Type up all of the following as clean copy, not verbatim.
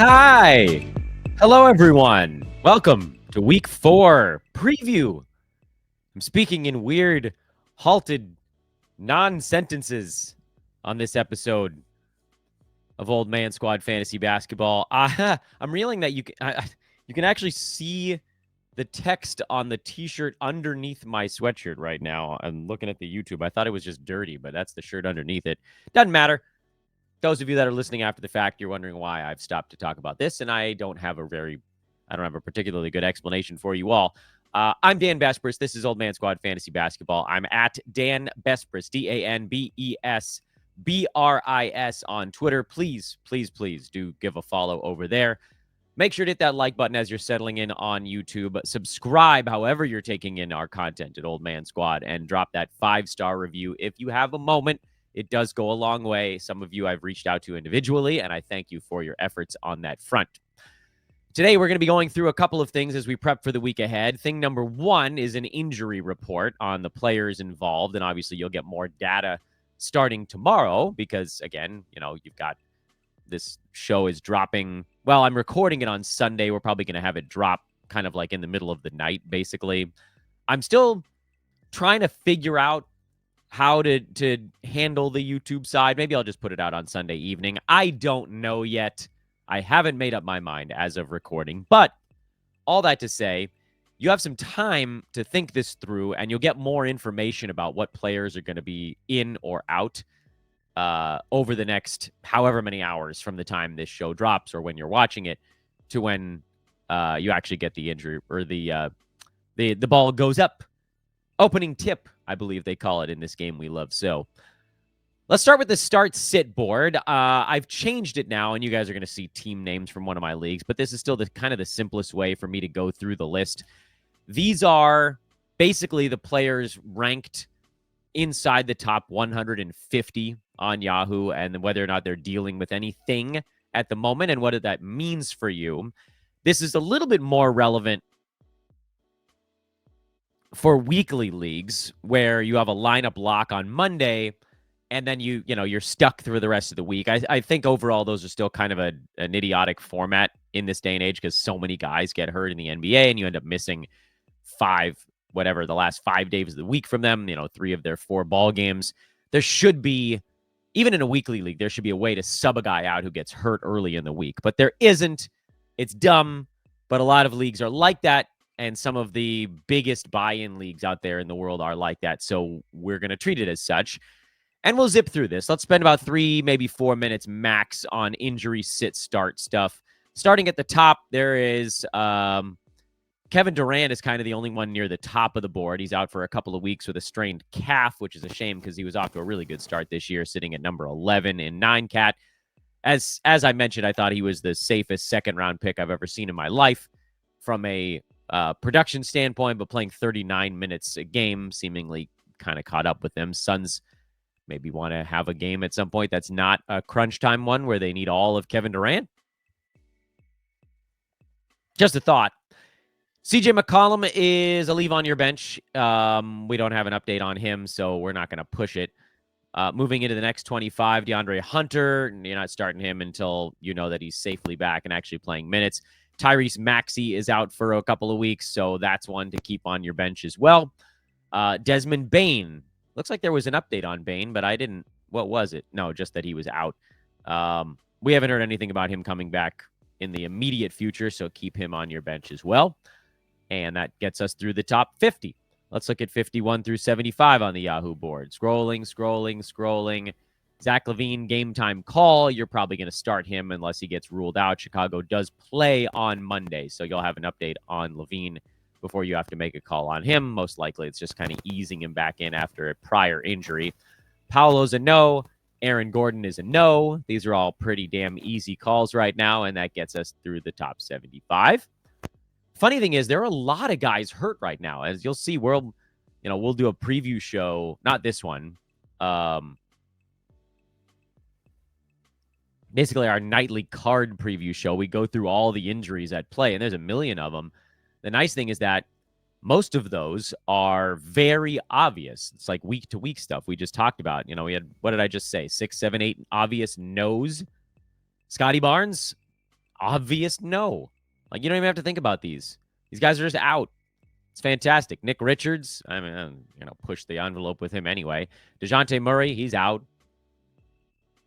Hi. Hello, everyone. Welcome to week 4 preview. I'm speaking in weird, halted non-sentences on this episode of Old Man Squad Fantasy Basketball. I'm reeling that you can actually see the text on the t-shirt underneath my sweatshirt right now. I'm looking at the YouTube. I thought it was just dirty, but that's the shirt underneath it. Doesn't matter. Those of you that are listening after the fact, you're wondering why I've stopped to talk about this, and I don't have a particularly good explanation for you all. I'm Dan Bespris. This is Old Man Squad Fantasy Basketball. I'm at Dan Bespris, DanBesBris on Twitter. Please do give a follow over there. Make sure to hit that like button as you're settling in on YouTube. Subscribe however you're taking in our content at Old Man Squad, and drop that 5-star review if you have a moment. It does go a long way. Some of you I've reached out to individually, and I thank you for your efforts on that front. Today, we're going to be going through a couple of things as we prep for the week ahead. Thing number 1 is an injury report on the players involved, and obviously you'll get more data starting tomorrow because, again, you've got this show is dropping. Well, I'm recording it on Sunday. We're probably going to have it drop kind of like in the middle of the night, basically. I'm still trying to figure out how to handle the YouTube side. Maybe I'll just put it out on Sunday evening. I don't know yet. I haven't made up my mind as of recording. But all that to say, you have some time to think this through, and you'll get more information about what players are going to be in or out over the next however many hours from the time this show drops or when you're watching it to when you actually get the injury or the ball goes up. Opening tip, I believe they call it in this game we love. So let's start with the start-sit board. I've changed it now, and you guys are going to see team names from one of my leagues, but this is still the kind of the simplest way for me to go through the list. These are basically the players ranked inside the top 150 on Yahoo, and whether or not they're dealing with anything at the moment and what that means for you. This is a little bit more relevant for weekly leagues where you have a lineup lock on Monday and then you're stuck through the rest of the week. I think overall those are still kind of an idiotic format in this day and age because so many guys get hurt in the NBA and you end up missing the last 5 days of the week from them, 3 of their 4 ball games. There should be, even in a weekly league, there should be a way to sub a guy out who gets hurt early in the week, but there isn't. It's dumb, but a lot of leagues are like that. And some of the biggest buy-in leagues out there in the world are like that. So we're going to treat it as such. And we'll zip through this. Let's spend about 3, maybe 4 minutes max on injury, sit, start stuff. Starting at the top, there is Kevin Durant is kind of the only one near the top of the board. He's out for a couple of weeks with a strained calf, which is a shame because he was off to a really good start this year, sitting at number 11 in 9-cat. As I mentioned, I thought he was the safest second-round pick I've ever seen in my life from a production standpoint, but playing 39 minutes a game seemingly kind of caught up with them. Suns maybe want to have a game at some point that's not a crunch time one where they need all of Kevin Durant. Just a thought. CJ McCollum is a leave on your bench. We don't have an update on him, so we're not going to push it. Moving into the next 25, DeAndre Hunter, you're not starting him until you know that he's safely back and actually playing minutes. Tyrese Maxey is out for a couple of weeks, so that's one to keep on your bench as well. Desmond Bane. Looks like there was an update on Bane, but I didn't. What was it? No, just that he was out. We haven't heard anything about him coming back in the immediate future, so keep him on your bench as well. And that gets us through the top 50. Let's look at 51 through 75 on the Yahoo board. Scrolling. Zach LaVine, game time call. You're probably going to start him unless he gets ruled out. Chicago does play on Monday, so you'll have an update on LaVine before you have to make a call on him. Most likely it's just kind of easing him back in after a prior injury. Paolo's a no. Aaron Gordon is a no. These are all pretty damn easy calls right now, and that gets us through the top 75. Funny thing is, there are a lot of guys hurt right now. As you'll see, we'll do a preview show. Not this one. Basically, our nightly card preview show. We go through all the injuries at play, and there's a million of them. The nice thing is that most of those are very obvious. It's like week-to-week stuff we just talked about. We had, what did I just say? 6, 7, 8 obvious no's. Scotty Barnes, obvious no. Like, you don't even have to think about these. These guys are just out. It's fantastic. Nick Richards, I mean, push the envelope with him anyway. DeJounte Murray, he's out.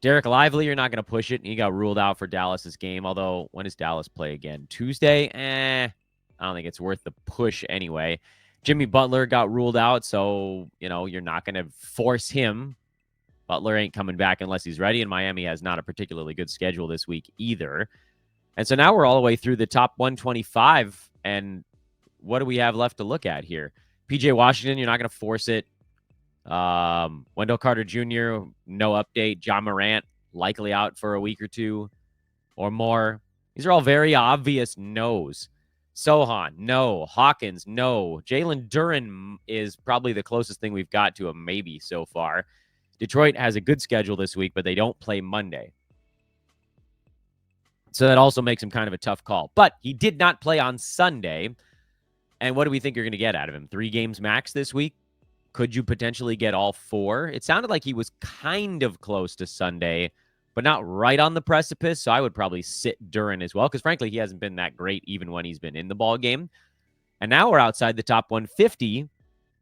Derek Lively, you're not going to push it. He got ruled out for Dallas's game. Although, when does Dallas play again? Tuesday? I don't think it's worth the push anyway. Jimmy Butler got ruled out, so, you're not going to force him. Butler ain't coming back unless he's ready, and Miami has not a particularly good schedule this week either. And so now we're all the way through the top 125, and what do we have left to look at here? PJ Washington, you're not going to force it. Wendell Carter Jr., no update. John Morant, likely out for a week or two or more. These are all very obvious no's. Sohan, no. Hawkins, no. Jalen Duren is probably the closest thing we've got to a maybe so far. Detroit has a good schedule this week, but they don't play Monday. So that also makes him kind of a tough call. But he did not play on Sunday. And what do we think you're going to get out of him? 3 games max this week? Could you potentially get all 4? It sounded like he was kind of close to Sunday, but not right on the precipice. So I would probably sit Duren as well, because frankly, he hasn't been that great even when he's been in the ball game. And now we're outside the top 150.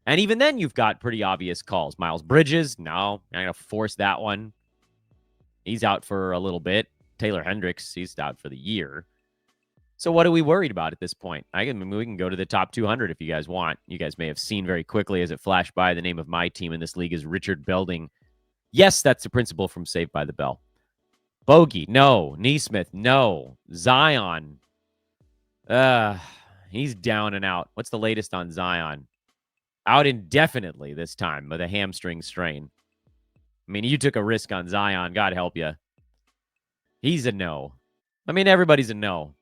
And even then, you've got pretty obvious calls. Miles Bridges, no, I'm going to force that one. He's out for a little bit. Taylor Hendricks, he's out for the year. So what are we worried about at this point? We can go to the top 200 if you guys want. You guys may have seen very quickly as it flashed by, the name of my team in this league is Richard Belding. Yes, that's the principal from Saved by the Bell. Bogey, no. Neesmith, no. Zion, he's down and out. What's the latest on Zion? Out indefinitely this time with a hamstring strain. I mean, you took a risk on Zion. God help you. He's a no. I mean, everybody's a no.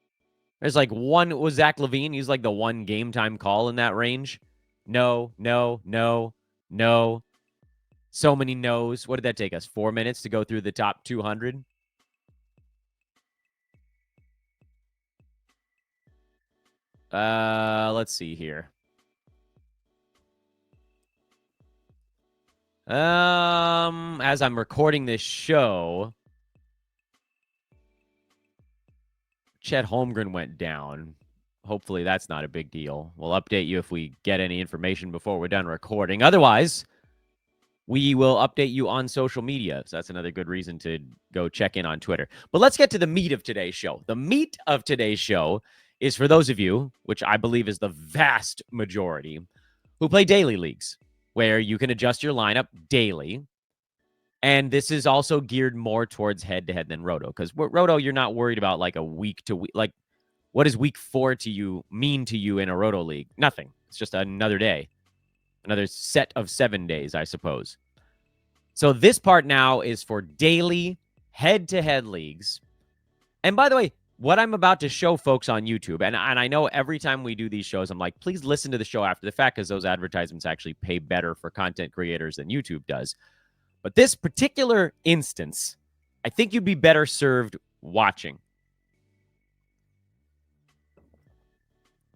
There's like one, was Zach LaVine? He's like the one game time call in that range. No, no, no, no. So many no's. What did that take us? 4 minutes to go through the top 200? Let's see here. As I'm recording this show, Chet Holmgren went down. Hopefully that's not a big deal. We'll update you if we get any information before we're done recording. Otherwise, we will update you on social media. So that's another good reason to go check in on Twitter. But let's get to the meat of today's show. The meat of today's show is for those of you, which I believe is the vast majority, who play daily leagues, where you can adjust your lineup daily. And this is also geared more towards head-to-head than Roto, because Roto, you're not worried about like a week-to-week. Like, what does week 4 to you mean to you in a Roto league? Nothing. It's just another day, another set of 7 days, I suppose. So this part now is for daily head-to-head leagues. And by the way, what I'm about to show folks on YouTube, and I know every time we do these shows, I'm like, please listen to the show after the fact, because those advertisements actually pay better for content creators than YouTube does. But this particular instance, I think you'd be better served watching.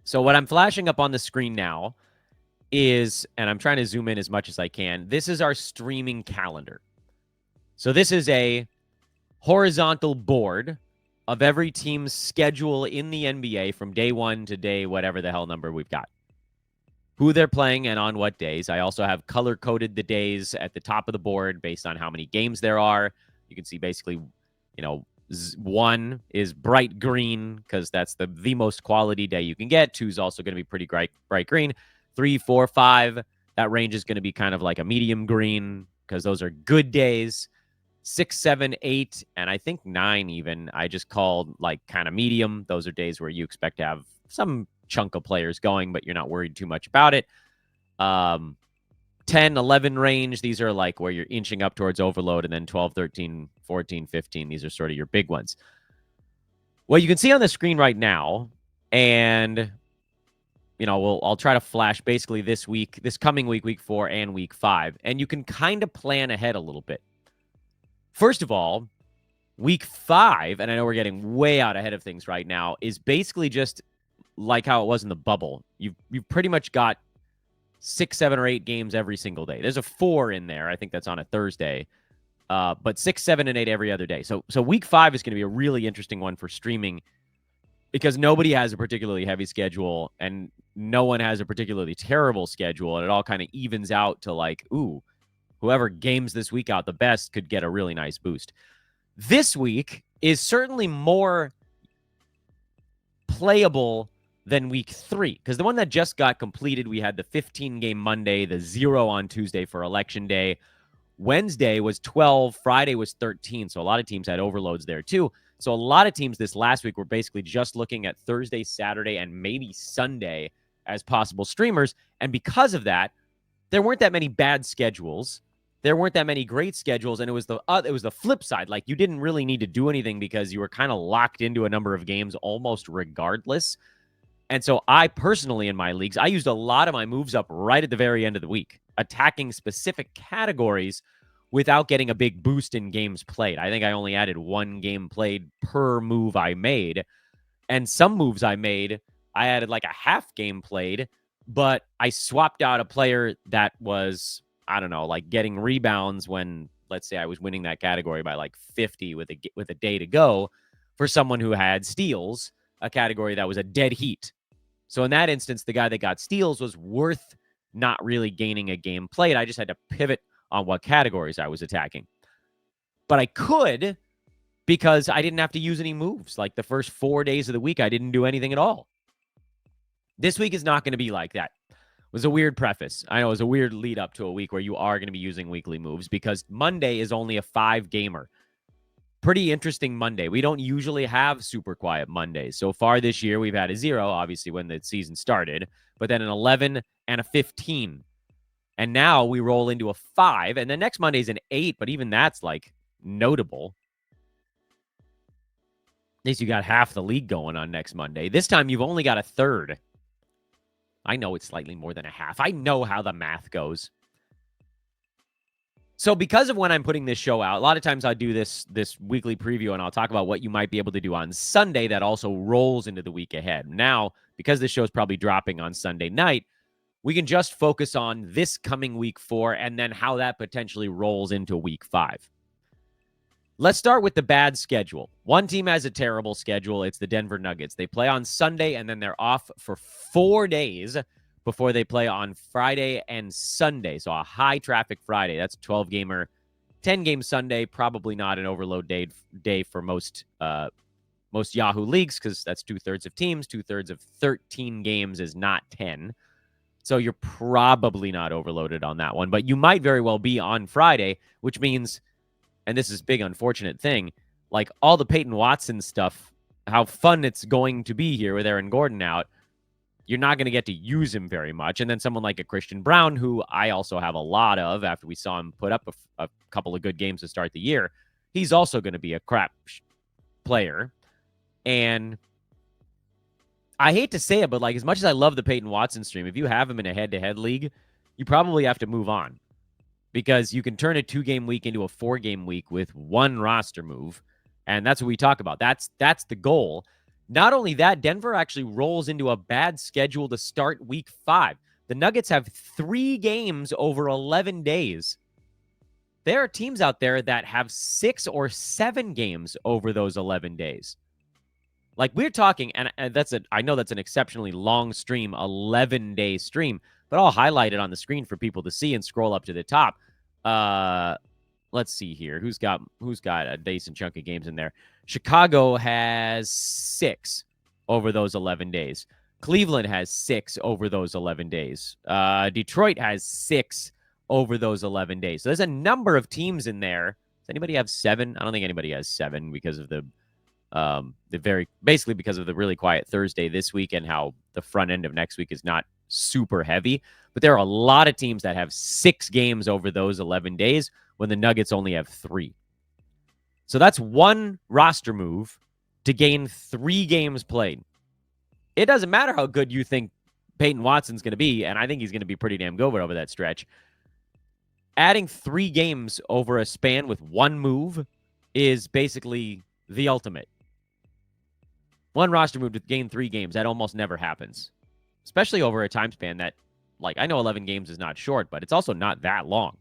So what I'm flashing up on the screen now is, and I'm trying to zoom in as much as I can, this is our streaming calendar. So this is a horizontal board of every team's schedule in the NBA from day 1 to day whatever the hell number we've got. Who they're playing and on what days. I also have color-coded the days at the top of the board based on how many games there are. You can see basically, 1 is bright green because that's the most quality day you can get. 2 is also going to be pretty bright green. 3, 4, 5, that range is going to be kind of like a medium green because those are good days. 6, 7, 8, and I think 9 even, I just called like kind of medium. Those are days where you expect to have some chunk of players going, but you're not worried too much about it. 10, 11 range, these are like where you're inching up towards overload, and then 12, 13, 14, 15, these are sort of your big ones. What you can see on the screen right now, and I'll try to flash basically this coming week, week 4 and week 5, and you can kind of plan ahead a little bit. First of all, week 5, and I know we're getting way out ahead of things right now, is basically just like how it was in the bubble. You've pretty much got 6, 7, or 8 games every single day. There's a 4 in there. I think that's on a Thursday. But 6, 7, and 8 every other day. So week 5 is going to be a really interesting one for streaming because nobody has a particularly heavy schedule and no one has a particularly terrible schedule. And it all kind of evens out to like, ooh, whoever games this week out the best could get a really nice boost. This week is certainly more playable than week 3, because the one that just got completed, we had the 15-game Monday, the 0 on Tuesday for Election Day. Wednesday was 12, Friday was 13, so a lot of teams had overloads there too. So a lot of teams this last week were basically just looking at Thursday, Saturday, and maybe Sunday as possible streamers, and because of that, there weren't that many bad schedules. There weren't that many great schedules, and it was the flip side. Like, you didn't really need to do anything because you were kind of locked into a number of games almost regardless. And so I personally, in my leagues, I used a lot of my moves up right at the very end of the week, attacking specific categories without getting a big boost in games played. I think I only added 1 game played per move I made. And some moves I made, I added like a half game played, but I swapped out a player that was, I don't know, like getting rebounds when, let's say, I was winning that category by like 50 with a day to go, for someone who had steals, a category that was a dead heat. So in that instance, the guy that got steals was worth not really gaining a game played. I just had to pivot on what categories I was attacking. But I could, because I didn't have to use any moves. Like the first 4 days of the week, I didn't do anything at all. This week is not going to be like that. It was a weird preface. I know it was a weird lead up to a week where you are going to be using weekly moves, because Monday is only a 5-gamer. Pretty interesting Monday. We don't usually have super quiet Mondays. So far this year, we've had a 0, obviously, when the season started, but then an 11 and a 15. And now we roll into a 5, and then next Monday's an 8, but even that's like notable. At least you got half the league going on next Monday. This time you've only got a third. I know it's slightly more than a half. I know how the math goes. So because of when I'm putting this show out, a lot of times I do this weekly preview and I'll talk about what you might be able to do on Sunday that also rolls into the week ahead. Now, because this show is probably dropping on Sunday night, we can just focus on this coming week 4 and then how that potentially rolls into week 5. Let's start with the bad schedule. One team has a terrible schedule. It's the Denver Nuggets. They play on Sunday and then they're off for 4 days before they play on Friday and Sunday. So a high traffic Friday. That's a 12-gamer, 10-game Sunday. Probably not an overload day for most Yahoo leagues, because that's 2/3 of teams. 2/3 of 13 games is not 10. So you're probably not overloaded on that one. But you might very well be on Friday, which means, and this is a big unfortunate thing, like all the Peyton Watson stuff, how fun it's going to be here with Aaron Gordon out, you're not going to get to use him very much. And then someone like a Christian Brown, who I also have a lot of after we saw him put up a couple of good games to start the year, he's also going to be a crap player. And I hate to say it, but like, as much as I love the Peyton Watson stream, if you have him in a head-to-head league, you probably have to move on, because you can turn a 2-game week into a 4-game week with one roster move. And that's what we talk about. That's the goal. Not only that, Denver actually rolls into a bad schedule to start week 5. The Nuggets have 3 games over 11 days. There are teams out there that have 6 or 7 games over those 11 days. Like, we're talking, and I know that's an exceptionally long stream, 11-day stream, but I'll highlight it on the screen for people to see and scroll up to the top. Let's see here. Who's got a decent chunk of games in there? Chicago has 6 over those 11 days. Cleveland has 6 over those 11 days. Detroit has 6 over those 11 days. So there's a number of teams in there. Does anybody have 7? I don't think anybody has 7 because of basically because of the really quiet Thursday this week and how the front end of next week is not super heavy. But there are a lot of teams that have 6 games over those 11 days when the Nuggets only have 3. So that's one roster move to gain 3 games played. It doesn't matter how good you think Peyton Watson's going to be, and I think he's going to be pretty damn good over that stretch. Adding 3 games over a span with one move is basically the ultimate. One roster move to gain 3 games, that almost never happens, especially over a time span that, like, I know 11 games is not short, but it's also not that long.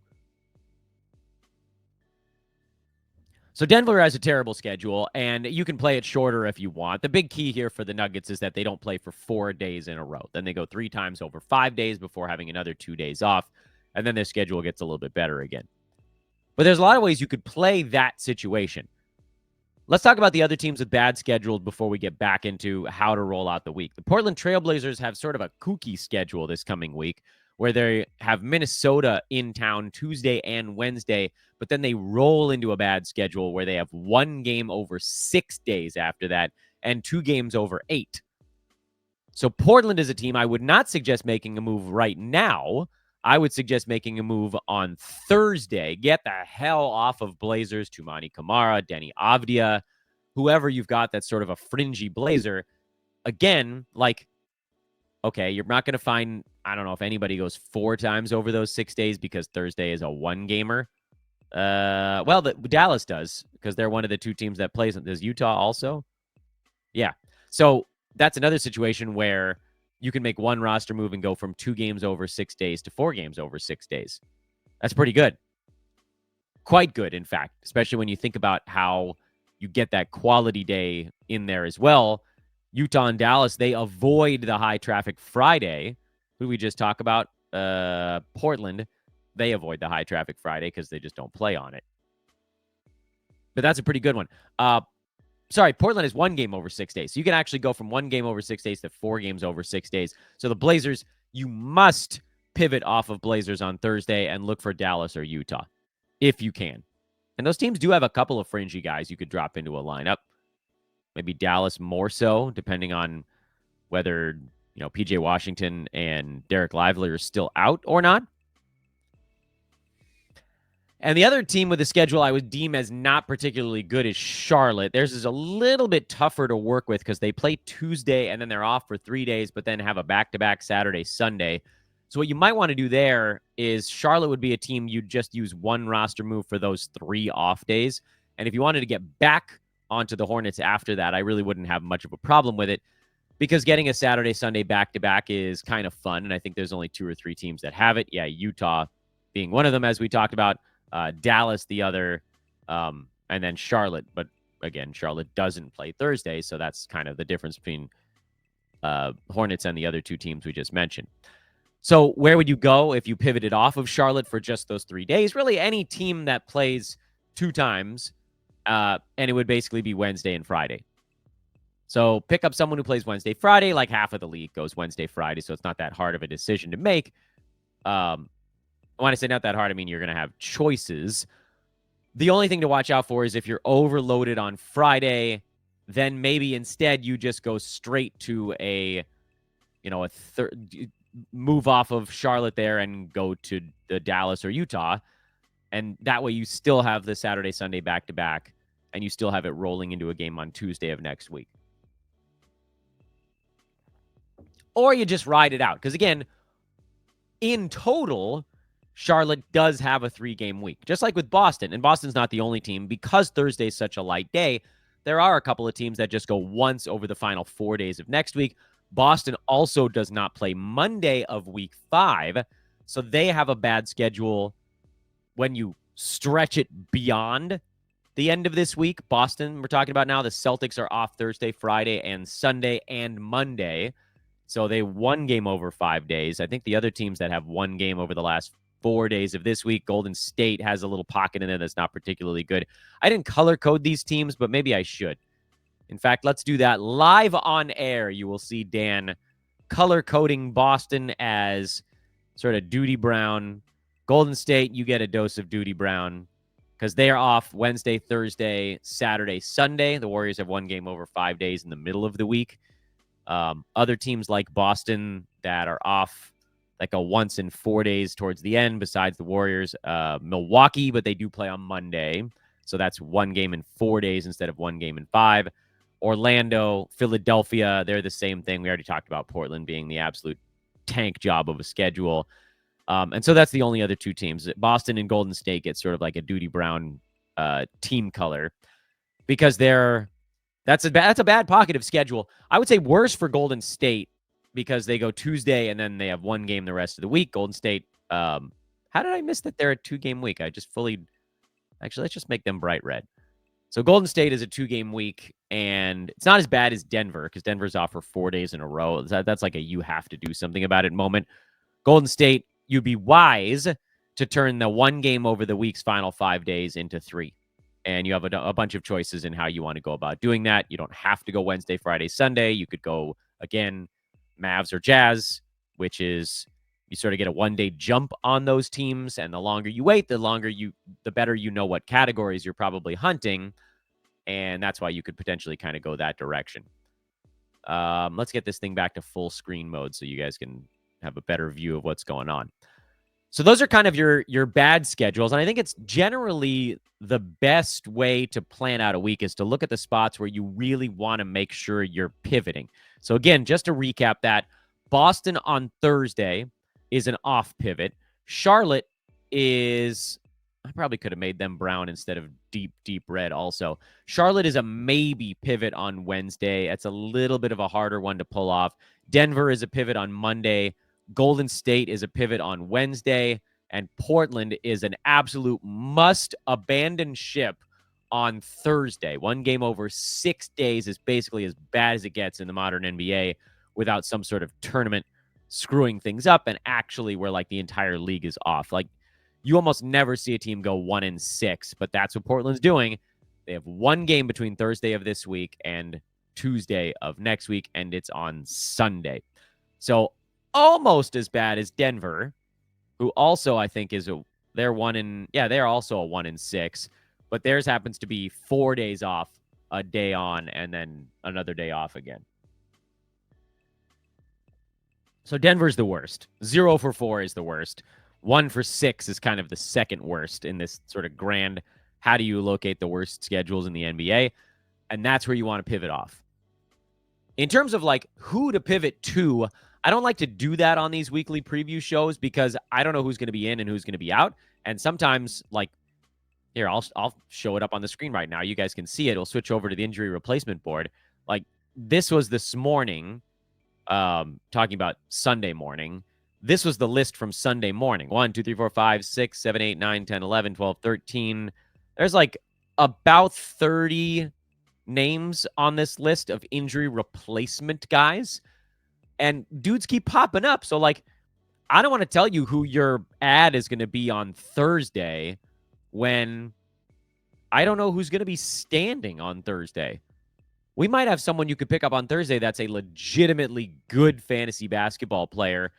So Denver has a terrible schedule, and you can play it shorter if you want. The big key here for the Nuggets is that they don't play for 4 days in a row. Then they go 3 times over 5 days before having another 2 days off, and then their schedule gets a little bit better again. But there's a lot of ways you could play that situation. Let's talk about the other teams with bad schedules before we get back into how to roll out the week. The Portland Trailblazers have sort of a kooky schedule this coming week where they have Minnesota in town Tuesday and Wednesday, but then they roll into a bad schedule where they have 1 game over 6 days after that and 2 games over 8. So Portland is a team I would not suggest making a move right now. I would suggest making a move on Thursday. Get the hell off of Blazers, Tumani Kamara, Denny Avdia, whoever you've got that's sort of a fringy Blazer. Again, like, okay, you're not going to find, I don't know if anybody goes 4 times over those 6 days because Thursday is a 1-gamer. Well, Dallas does because they're one of the 2 teams that plays. Does Utah also? Yeah. So that's another situation where you can make 1 roster move and go from 2 games over 6 days to 4 games over 6 days. That's pretty good. Quite good, in fact, especially when you think about how you get that quality day in there as well. Utah and Dallas, they avoid the high traffic Friday. Who we just talk about? Portland, they avoid the high traffic Friday because they just don't play on it. But that's a pretty good one. Portland is 1 game over 6 days. So you can actually go from 1 game over 6 days to 4 games over 6 days. So the Blazers, you must pivot off of Blazers on Thursday and look for Dallas or Utah if you can. And those teams do have a couple of fringy guys you could drop into a lineup. Maybe Dallas more so, depending on whether, PJ Washington and Derek Lively are still out or not. And the other team with a schedule I would deem as not particularly good is Charlotte. Theirs is a little bit tougher to work with because they play Tuesday and then they're off for 3 days, but then have a back-to-back Saturday, Sunday. So what you might want to do there is Charlotte would be a team you'd just use 1 roster move for those 3 off days. And if you wanted to get back onto the Hornets after that, I really wouldn't have much of a problem with it because getting a Saturday, Sunday back-to-back is kind of fun. And I think there's only 2 or 3 teams that have it. Yeah, Utah being one of them, as we talked about. Dallas the other, and then Charlotte. But again, Charlotte doesn't play Thursday, so that's kind of the difference between Hornets and the other 2 teams we just mentioned. So where would you go if you pivoted off of Charlotte for just those 3 days? Really, any team that plays 2 times, and it would basically be Wednesday and Friday. So pick up someone who plays Wednesday, Friday. Like half of the league goes Wednesday, Friday, so it's not that hard of a decision to make. When I say not that hard, I mean you're going to have choices. The only thing to watch out for is if you're overloaded on Friday, then maybe instead you just go straight to a move off of Charlotte there and go to the Dallas or Utah. And that way you still have the Saturday, Sunday back-to-back, and you still have it rolling into a game on Tuesday of next week. Or you just ride it out. Because again, in total, Charlotte does have a 3-game week, just like with Boston. And Boston's not the only team. Because Thursday's such a light day, there are a couple of teams that just go once over the final 4 days of next week. Boston also does not play Monday of week 5, so they have a bad schedule when you stretch it beyond the end of this week. Boston, we're talking about now, the Celtics are off Thursday, Friday, and Sunday, and Monday. So they 1 game over 5 days. I think the other teams that have 1 game over the last 4 days of this week, Golden State has a little pocket in there that's not particularly good. I didn't color code these teams, but maybe I should. In fact, let's do that live on air. You will see Dan color coding Boston as sort of Duty Brown. Golden State, you get a dose of Duty Brown because they are off Wednesday, Thursday, Saturday, Sunday. The Warriors have 1 game over 5 days in the middle of the week. Other teams like Boston that are off like a once in 4 days towards the end, besides the Warriors, Milwaukee, but they do play on Monday. So that's 1 game in 4 days instead of 1 game in 5. Orlando, Philadelphia, they're the same thing. We already talked about Portland being the absolute tank job of a schedule. And so that's the only other 2 teams. Boston and Golden State get sort of like a Duty Brown team color because that's a bad pocket of schedule. I would say worse for Golden State because they go Tuesday and then they have 1 game the rest of the week. Golden State, how did I miss that they're a 2-game week? Actually, let's just make them bright red. So Golden State is a 2-game week, and it's not as bad as Denver because Denver's off for 4 days in a row. That's like a you have to do something about it moment. Golden State, you'd be wise to turn the 1 game over the week's final 5 days into 3. And you have a bunch of choices in how you want to go about doing that. You don't have to go Wednesday, Friday, Sunday. You could go, again, Mavs or Jazz, which is you sort of get a 1-day jump on those teams. And the longer you wait, the better you know what categories you're probably hunting. And that's why you could potentially kind of go that direction. Let's get this thing back to full screen mode so you guys can have a better view of what's going on. So those are kind of your bad schedules. And I think it's generally the best way to plan out a week is to look at the spots where you really want to make sure you're pivoting. So again, just to recap that, Boston on Thursday is an off pivot. Charlotte is, I probably could have made them brown instead of deep red also. Charlotte is a maybe pivot on Wednesday. It's a little bit of a harder one to pull off. Denver is a pivot on Monday. Golden State is a pivot on Wednesday, and Portland is an absolute must abandon ship on Thursday. 1 game over 6 days is basically as bad as it gets in the modern NBA without some sort of tournament screwing things up and actually where like the entire league is off. Like you almost never see a team go 1-6, but that's what Portland's doing. They have 1 game between Thursday of this week and Tuesday of next week, and it's on Sunday. So almost as bad as Denver, who also I think is they're also a 1-6, but theirs happens to be 4 days off, a day on, and then another day off again. So Denver's the worst. 0 for 4 is the worst. 1 for 6 is kind of the second worst in this sort of grand, how do you locate the worst schedules in the NBA? And that's where you want to pivot off. In terms of like who to pivot to, I don't like to do that on these weekly preview shows because I don't know who's going to be in and who's going to be out. And sometimes, like, here, I'll show it up on the screen right now. You guys can see it. It'll switch over to the injury replacement board. Like, this was this morning, talking about Sunday morning. This was the list from Sunday morning. 1, 2, 3, 4, 5, 6, 7, 8, 9, 10, 11, 12, 13. There's like about 30 names on this list of injury replacement guys. And dudes keep popping up. So, like, I don't want to tell you who your ad is going to be on Thursday when I don't know who's going to be standing on Thursday. We might have someone you could pick up on Thursday that's a legitimately good fantasy basketball player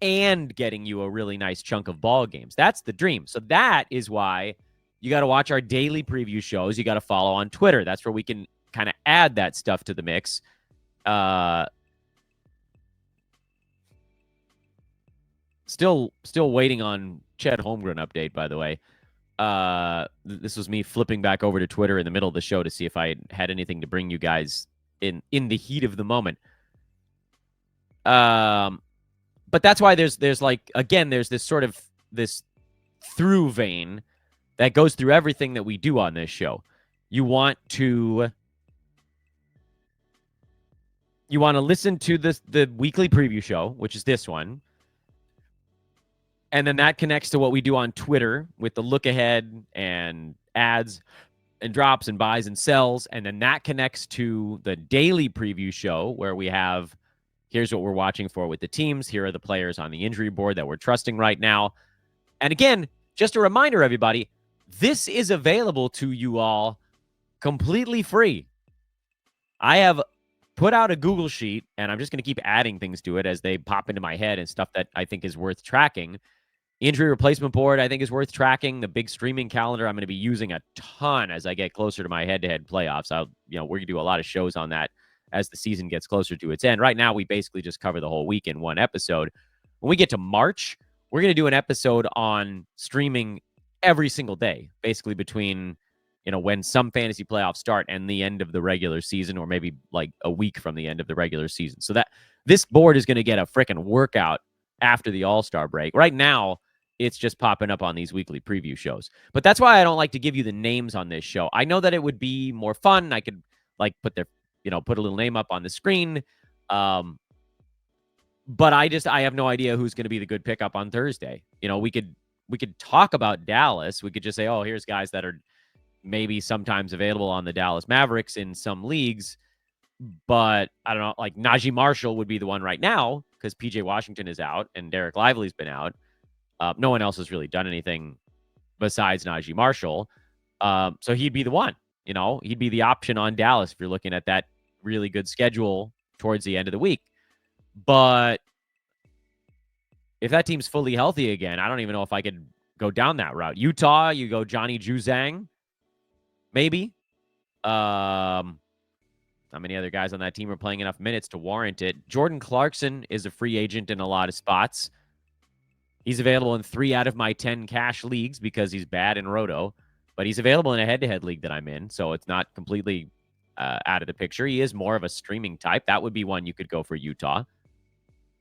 and getting you a really nice chunk of ball games. That's the dream. So that is why you got to watch our daily preview shows. You got to follow on Twitter. That's where we can kind of add that stuff to the mix. Still waiting on Chet Holmgren update, by the way. This was me flipping back over to Twitter in the middle of the show to see if I had anything to bring you guys in the heat of the moment. But that's why there's like, again, there's this sort of this through vein that goes through everything that we do on this show. You want to listen to the weekly preview show, which is this one. And then that connects to what we do on Twitter with the look ahead and ads and drops and buys and sells. And then that connects to the daily preview show where we have, here's what we're watching for with the teams. Here are the players on the injury board that we're trusting right now. And again, just a reminder, everybody, this is available to you all completely free. I have put out a Google sheet, and I'm just going to keep adding things to it as they pop into my head and stuff that I think is worth tracking. Injury replacement board, I think, is worth tracking. The big streaming calendar, I'm going to be using a ton as I get closer to my head-to-head playoffs. We're going to do a lot of shows on that as the season gets closer to its end. Right now, we basically just cover the whole week in one episode. When we get to March, we're going to do an episode on streaming every single day, basically between, when some fantasy playoffs start and the end of the regular season, or maybe like a week from the end of the regular season. So that this board is going to get a freaking workout after the All-Star break. Right now, it's just popping up on these weekly preview shows. But that's why I don't like to give you the names on this show. I know that it would be more fun. I could like put a little name up on the screen. But I have no idea who's going to be the good pickup on Thursday. We could talk about Dallas. We could just say, oh, here's guys that are, maybe sometimes available on the Dallas Mavericks in some leagues. But I don't know, like Najee Marshall would be the one right now because PJ Washington is out and Derek Lively's been out. No one else has really done anything besides Najee Marshall. So he'd be the one, he'd be the option on Dallas if you're looking at that really good schedule towards the end of the week. But if that team's fully healthy again, I don't even know if I could go down that route. Utah, you go Johnny Juzang, maybe. Not many other guys on that team are playing enough minutes to warrant it. Jordan Clarkson is a free agent in a lot of spots. He's available in 3 out of my 10 cash leagues because he's bad in Roto, but he's available in a head-to-head league that I'm in, so it's not completely out of the picture. He is more of a streaming type. That would be one you could go for Utah.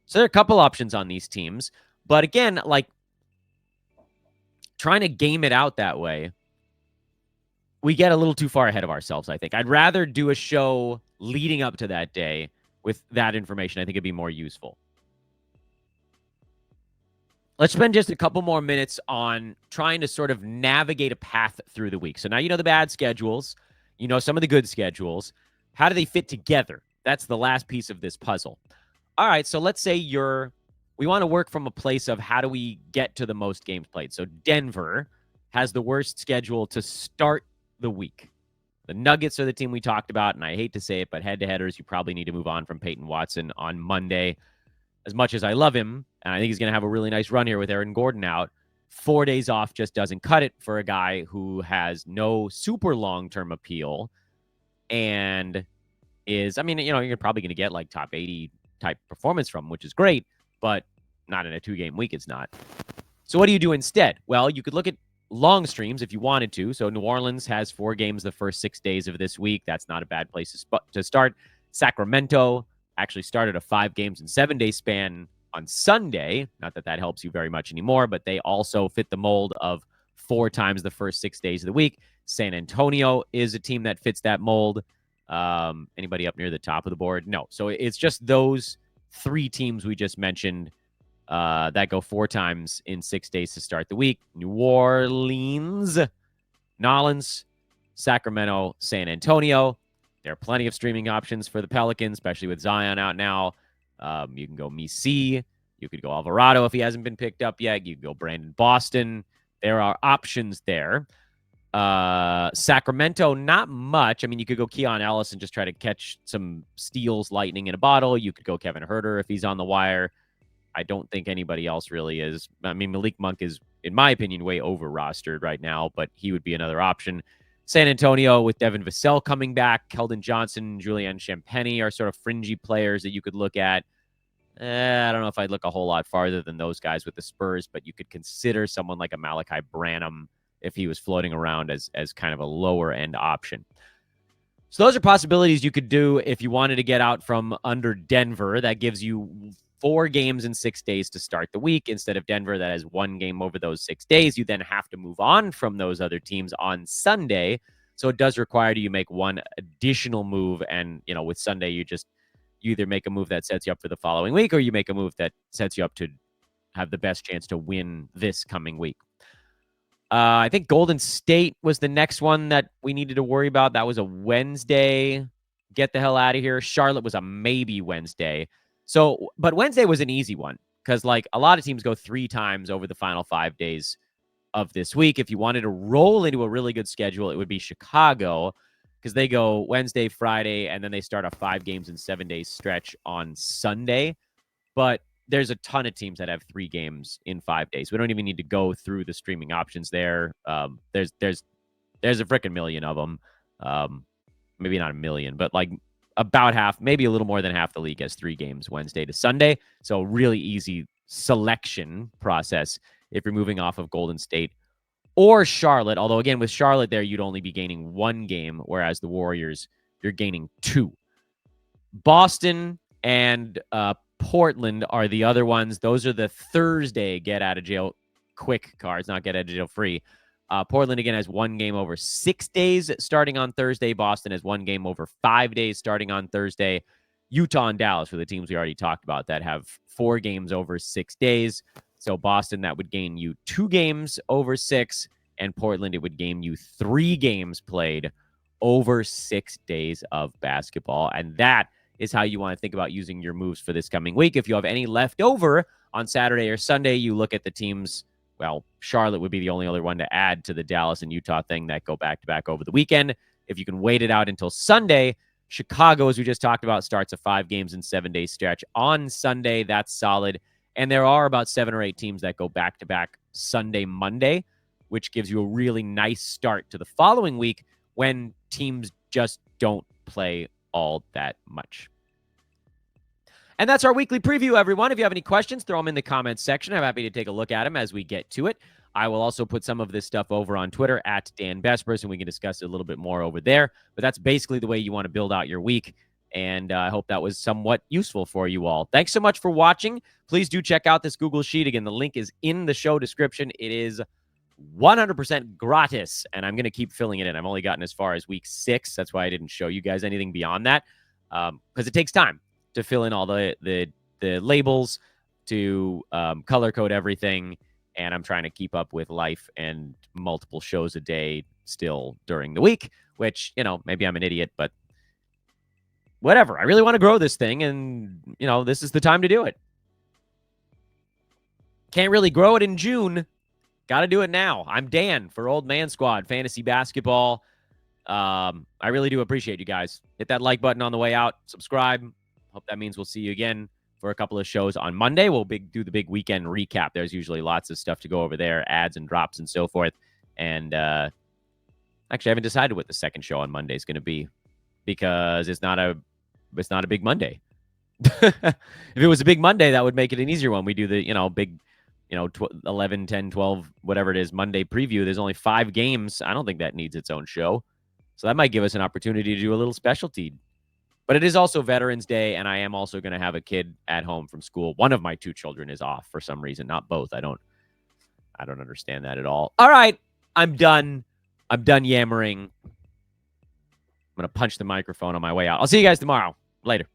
So there are a couple options on these teams, but again, like trying to game it out that way, we get a little too far ahead of ourselves, I think. I'd rather do a show leading up to that day with that information. I think it'd be more useful. Let's spend just a couple more minutes on trying to sort of navigate a path through the week. So now you know the bad schedules, you know some of the good schedules. How do they fit together? That's the last piece of this puzzle. All right, so let's say we want to work from a place of how do we get to the most games played. So Denver has the worst schedule to start the week. The Nuggets are the team we talked about, and I hate to say it, but head-to-headers, you probably need to move on from Peyton Watson on Monday. As much as I love him, and I think he's going to have a really nice run here with Aaron Gordon out, 4 days off just doesn't cut it for a guy who has no super long-term appeal and is, you're probably going to get like top 80 type performance from him, which is great, but not in a 2-game week, it's not. So what do you do instead? Well, you could look at long streams if you wanted to. So New Orleans has 4 games the first 6 days of this week. That's not a bad place to start. Sacramento actually started a 5 games in 7-day span on Sunday. Not that helps you very much anymore, but they also fit the mold of 4 times the first 6 days of the week. San Antonio is a team that fits that mold. Anybody up near the top of the board? No. So it's just those 3 teams we just mentioned that go 4 times in 6 days to start the week. New Orleans, Nolens, Sacramento, San Antonio. There are plenty of streaming options for the Pelicans, especially with Zion out now. You can go Messi. You could go Alvarado if he hasn't been picked up yet. You can go Brandon Boston. There are options there. Sacramento, not much. You could go Keon Ellis and just try to catch some steals, lightning in a bottle. You could go Kevin Huerter if he's on the wire. I don't think anybody else really is. Malik Monk is, in my opinion, way over-rostered right now, but he would be another option. San Antonio with Devin Vassell coming back, Keldon Johnson, Julian Champagny are sort of fringy players that you could look at. I don't know if I'd look a whole lot farther than those guys with the Spurs, but you could consider someone like a Malachi Branham if he was floating around as kind of a lower-end option. So those are possibilities you could do if you wanted to get out from under Denver. That gives you 4 games in 6 days to start the week instead of Denver that has 1 game over those 6 days. You then have to move on from those other teams on Sunday. So it does require you make 1 additional move. And, with Sunday, you either make a move that sets you up for the following week or you make a move that sets you up to have the best chance to win this coming week. I think Golden State was the next one that we needed to worry about. That was a Wednesday. Get the hell out of here. Charlotte was a maybe Wednesday. But Wednesday was an easy one because, a lot of teams go 3 times over the final 5 days of this week. If you wanted to roll into a really good schedule, it would be Chicago because they go Wednesday, Friday, and then they start a 5 games in 7 days stretch on Sunday. But there's a ton of teams that have 3 games in 5 days. We don't even need to go through the streaming options there. There's a freaking million of them. Maybe not a million, but about half, maybe a little more than half the league has 3 games Wednesday to Sunday. So really easy selection process if you're moving off of Golden State or Charlotte. Although, again, with Charlotte there, you'd only be gaining 1 game, whereas the Warriors, you're gaining 2. Boston and Portland are the other ones. Those are the Thursday get-out-of-jail-quick cards, not get-out-of-jail-free. Portland, again, has 1 game over 6 days starting on Thursday. Boston has 1 game over 5 days starting on Thursday. Utah and Dallas are the teams we already talked about that have 4 games over 6 days. So Boston, that would gain you 2 games over 6. and Portland, it would game you 3 games played over 6 days of basketball. And that is how you want to think about using your moves for this coming week. If you have any left over on Saturday or Sunday, you look at the teams. Well, Charlotte would be the only other one to add to the Dallas and Utah thing that go back-to-back over the weekend. If you can wait it out until Sunday, Chicago, as we just talked about, starts a 5 games in 7-day stretch on Sunday. That's solid. And there are about 7 or 8 teams that go back-to-back Sunday, Monday, which gives you a really nice start to the following week when teams just don't play all that much. And that's our weekly preview, everyone. If you have any questions, throw them in the comments section. I'm happy to take a look at them as we get to it. I will also put some of this stuff over on Twitter at Dan Bespers, and we can discuss it a little bit more over there. But that's basically the way you want to build out your week. And I hope that was somewhat useful for you all. Thanks so much for watching. Please do check out this Google Sheet. Again, the link is in the show description. It is 100% gratis, and I'm going to keep filling it in. I've only gotten as far as week 6. That's why I didn't show you guys anything beyond that, because it takes time to fill in all the labels, to color code everything, and I'm trying to keep up with life and multiple shows a day still during the week, which, maybe I'm an idiot, but whatever. I really want to grow this thing, and, this is the time to do it. Can't really grow it in June. Got to do it now. I'm Dan for Old Man Squad Fantasy Basketball. I really do appreciate you guys. Hit that like button on the way out. Subscribe. Hope that means we'll see you again for a couple of shows on Monday. We'll do the big weekend recap. There's usually lots of stuff to go over there, ads and drops and so forth. And actually, I haven't decided what the second show on Monday is going to be, because it's not a big Monday. If it was a big Monday, that would make it an easier one. We do the big 11, 10, 12, whatever it is, Monday preview. There's only 5 games. I don't think that needs its own show. So that might give us an opportunity to do a little specialty. But it is also Veterans Day, and I am also going to have a kid at home from school. One of my 2 children is off for some reason, not both. I don't understand that at all. All right, I'm done. I'm done yammering. I'm going to punch the microphone on my way out. I'll see you guys tomorrow. Later.